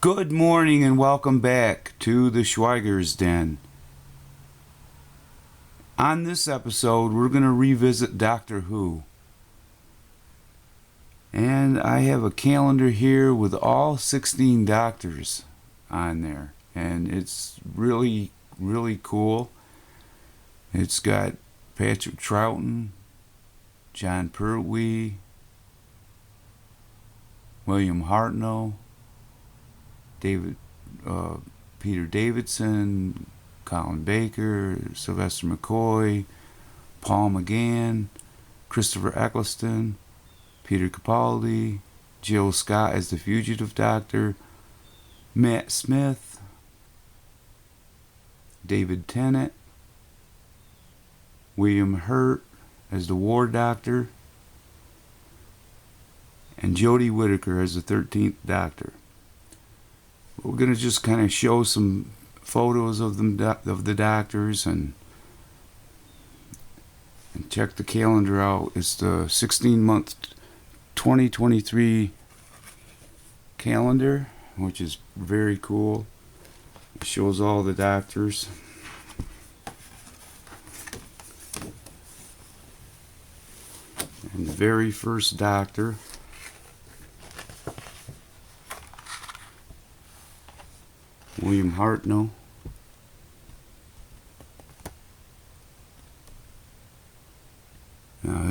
Good morning and welcome back to the Schweiger's Den. On this episode, we're going to revisit Doctor Who. And I have a calendar here with all 16 doctors on there. And it's really, really cool. It's got Patrick Troughton, John Pertwee, William Hartnell, Peter Davidson, Colin Baker, Sylvester McCoy, Paul McGann, Christopher Eccleston, Peter Capaldi, Jill Scott as the Fugitive Doctor, Matt Smith, David Tennant, William Hurt as the War Doctor, and Jodie Whittaker as the 13th Doctor. We're going to just kind of show some photos of them, of the doctors, and check the calendar out. It's the 16-month 2023 calendar, which is very cool. It shows all the doctors. And the very first doctor, William Hartnell.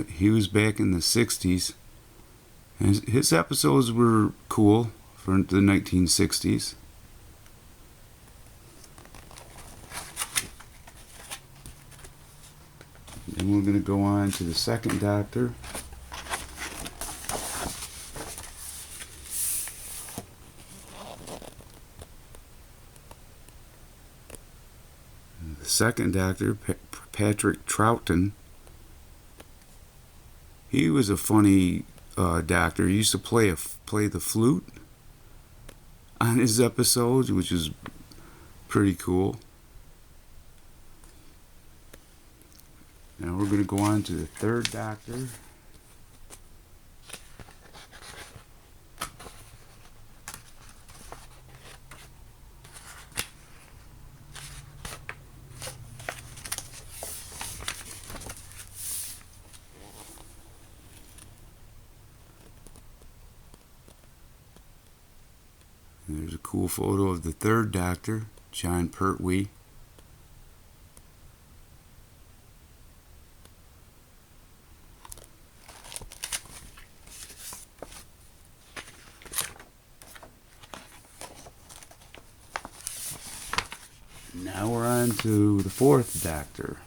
He was back in the 60s. And his episodes were cool for the 1960s. Then we're going to go on to the second Doctor. The second Doctor, Patrick Troughton. He was a funny doctor. He used to play the flute on his episodes, which is pretty cool. Now we're going to go on to the third Doctor. And there's a cool photo of the third Doctor, John Pertwee. Now we're on to the fourth Doctor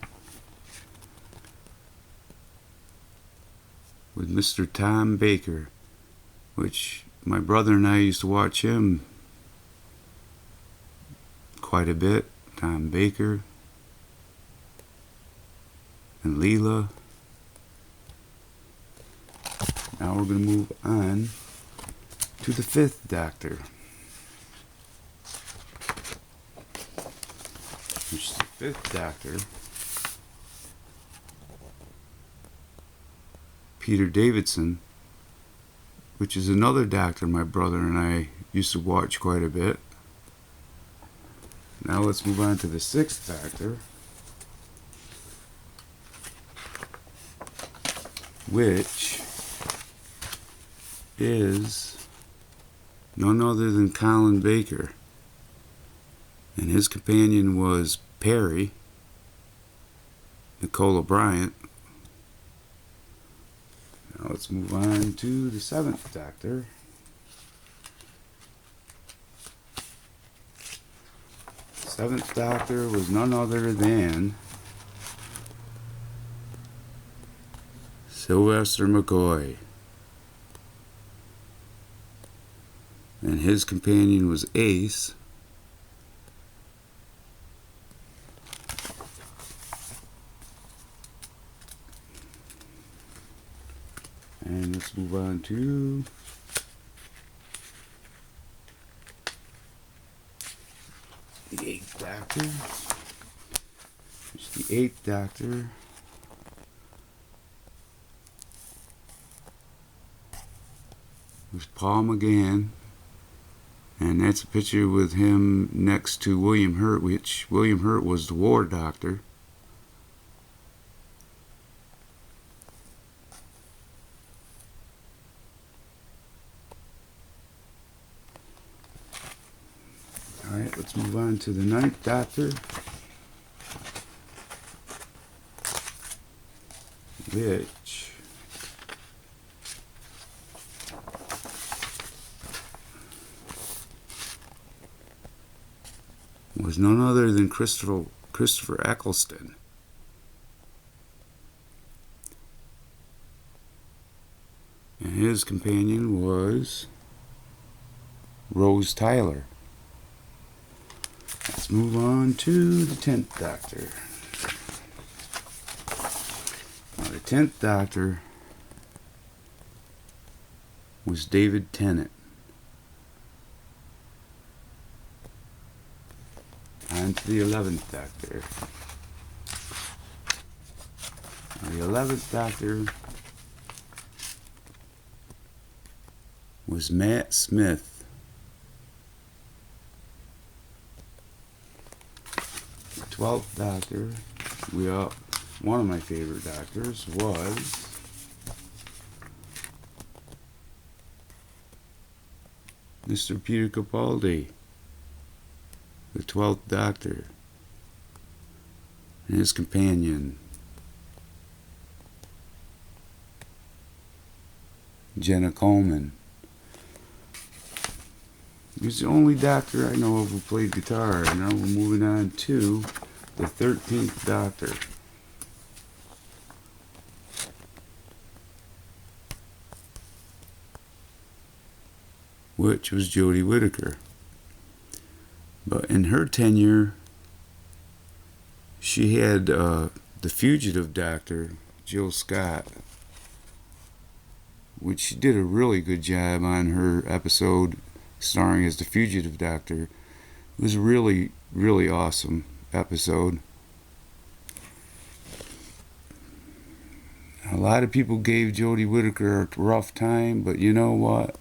with Mr. Tom Baker, which my brother and I used to watch him quite a bit. Tom Baker and Leela. Now we're going to move on to the fifth Doctor, which is the fifth Doctor, Peter Davidson, which is another doctor my brother and I used to watch quite a bit. Now let's move on to the sixth Doctor, which is none other than Colin Baker. And his companion was Perry, Nicola Bryant. Now let's move on to the seventh Doctor. Seventh Doctor was none other than Sylvester McCoy. And his companion was Ace. And let's move on to the eighth Doctor. It's the eighth Doctor. It was Paul McGann. And that's a picture with him next to William Hurt, which William Hurt was the war doctor. Alright, let's move on to the Ninth Doctor, which was none other than Christopher Eccleston. And his companion was Rose Tyler. Let's move on to the 10th Doctor. Now, the 10th Doctor was David Tennant. On to the 11th Doctor. Now, the 11th Doctor was Matt Smith. The 12th Doctor, one of my favorite doctors, was Mr. Peter Capaldi, the 12th Doctor, and his companion, Jenna Coleman. He's the only doctor I know of who played guitar. And now we're moving on to the 13th Doctor. Which was Jodie Whittaker. But in her tenure, she had the Fugitive Doctor, Jill Scott, which she did a really good job on her episode starring as the Fugitive Doctor. It was a really, really awesome episode. A lot of people gave Jodie Whittaker a rough time, but you know what?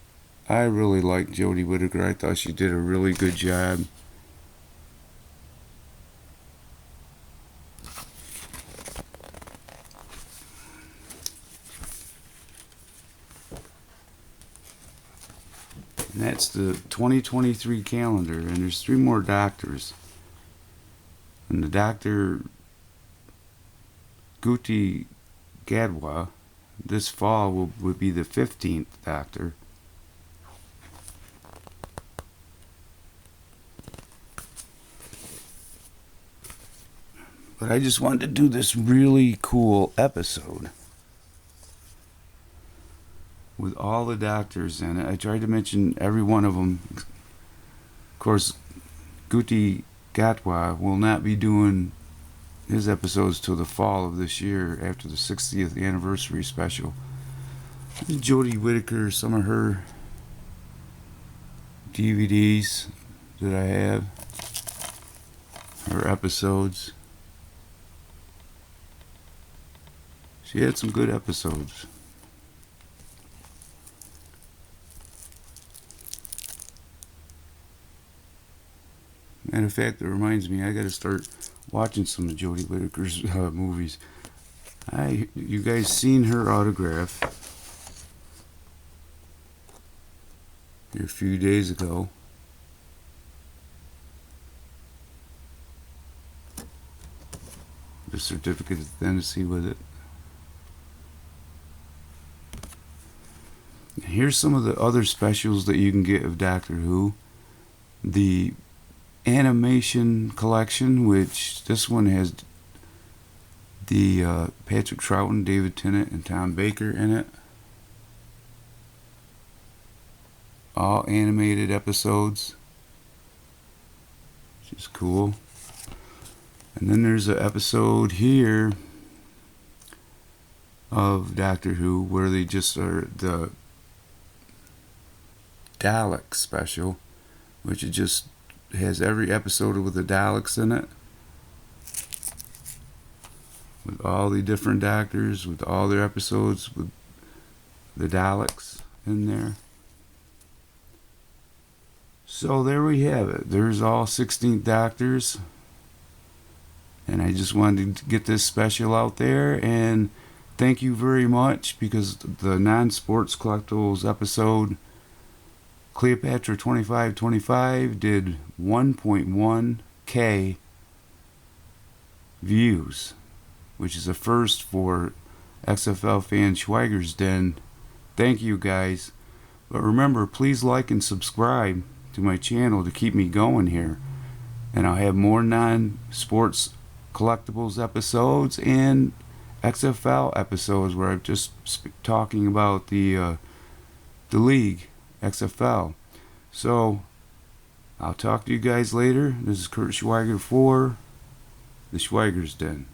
I really liked Jodie Whittaker. I thought she did a really good job. And that's the 2023 calendar, and there's 3 more doctors. And the Dr. Guti Gadwa this fall would be the 15th Doctor. But I just wanted to do this really cool episode with all the doctors in it. I tried to mention every one of them. Of course, Guti Gatwa will not be doing his episodes till the fall of this year after the 60th anniversary special. Jodie Whittaker, some of her DVDs that I have, her episodes. She had some good episodes. Matter of fact, it reminds me, I gotta start watching some of Jodie Whittaker's movies. You guys seen her autograph here a few days ago. The certificate of Tennessee with it. Here's some of the other specials that you can get of Doctor Who. The animation collection, which this one has the Patrick Troughton, David Tennant, and Tom Baker in it. All animated episodes, which is cool. And then there's an episode here of Doctor Who where they just are the Dalek special, which it just has every episode with the Daleks in it, with all the different doctors, with all their episodes with the Daleks in there. So there we have it. There's all 16 doctors. And I just wanted to get this special out there. And thank you very much, because the non-sports collectibles episode, Cleopatra 2525, did 1.1K views, which is a first for XFL fan Schweiger's Den. Thank you guys. But remember, please like and subscribe to my channel to keep me going here. And I'll have more non-sports collectibles episodes and XFL episodes where I'm just talking about the league, XFL. So I'll talk to you guys later. This is Kurt Schweiger for the Schweiger's Den.